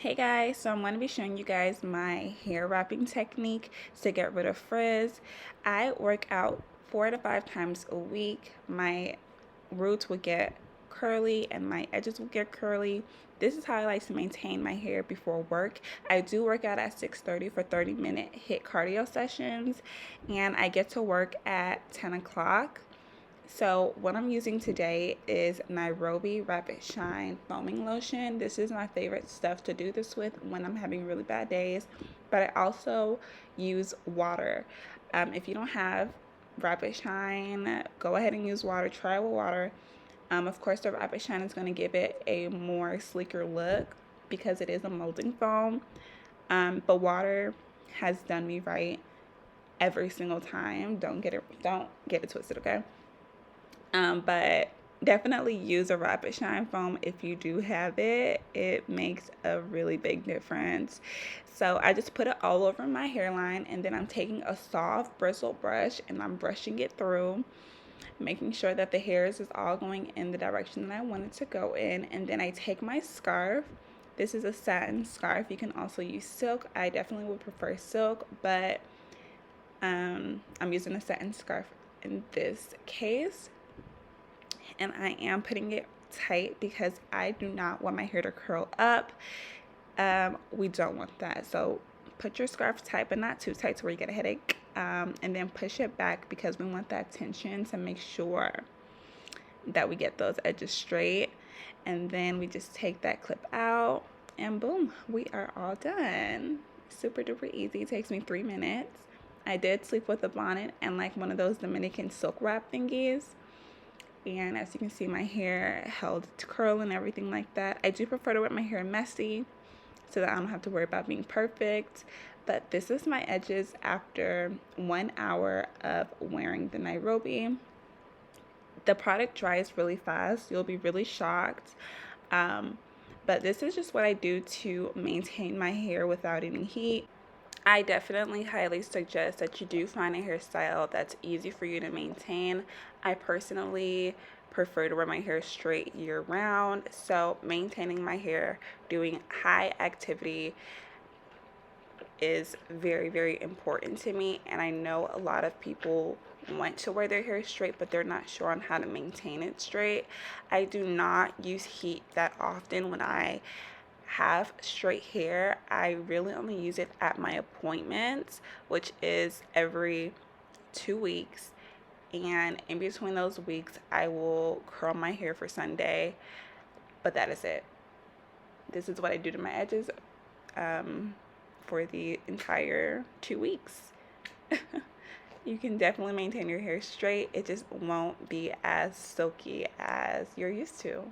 Hey guys, so I'm going to be showing you guys my hair wrapping technique to get rid of frizz. I work out 4 to 5 times a week. My roots will get curly and my edges will get curly. This is how I like to maintain my hair before work. I do work out at 6:30 for 30-minute HIIT cardio sessions, and I get to work at 10 o'clock. So what I'm using today is Nairobi Rapid Shine Foaming Lotion. This is my favorite stuff to do this with when I'm having really bad days. But I also use water. If you don't have Rapid Shine, go ahead and use water. Try it with water. Of course, the Rapid Shine is going to give it a more sleeker look because it is a molding foam. But water has done me right every single time. Don't get it twisted, okay? But definitely use a Rapid Shine foam if you do have it. It makes a really big difference. So I just put it all over my hairline, and then I'm taking a soft bristle brush and I'm brushing it through, making sure that the hairs is all going in the direction that I want it to go in. And then I take my scarf. This is a satin scarf. You can also use silk. I definitely would prefer silk, but I'm using a satin scarf in this case. And I am putting it tight because I do not want my hair to curl up. We don't want that. So put your scarf tight, but not too tight to where you get a headache. And then push it back because we want that tension to make sure that we get those edges straight. And then we just take that clip out and boom, we are all done. Super duper easy. It takes me 3 minutes. I did sleep with a bonnet and like one of those Dominican silk wrap thingies. And as you can see, my hair held to curl and everything like that. I do prefer to wear my hair messy so that I don't have to worry about being perfect. But this is my edges after 1 hour of wearing the Nairobi. The product dries really fast. You'll be really shocked. But this is just what I do to maintain my hair without any heat. I definitely highly suggest that you do find a hairstyle that's easy for you to maintain. I personally prefer to wear my hair straight year round, so maintaining my hair doing high activity is very, very important to me. And I know a lot of people want to wear their hair straight, but they're not sure on how to maintain it straight. I do not use heat that often when I have straight hair. I really only use it at my appointments, which is every 2 weeks. And in between those weeks, I will curl my hair for Sunday, but that is it. This is what I do to my edges for the entire 2 weeks. You can definitely maintain your hair straight. It just won't be as silky as you're used to.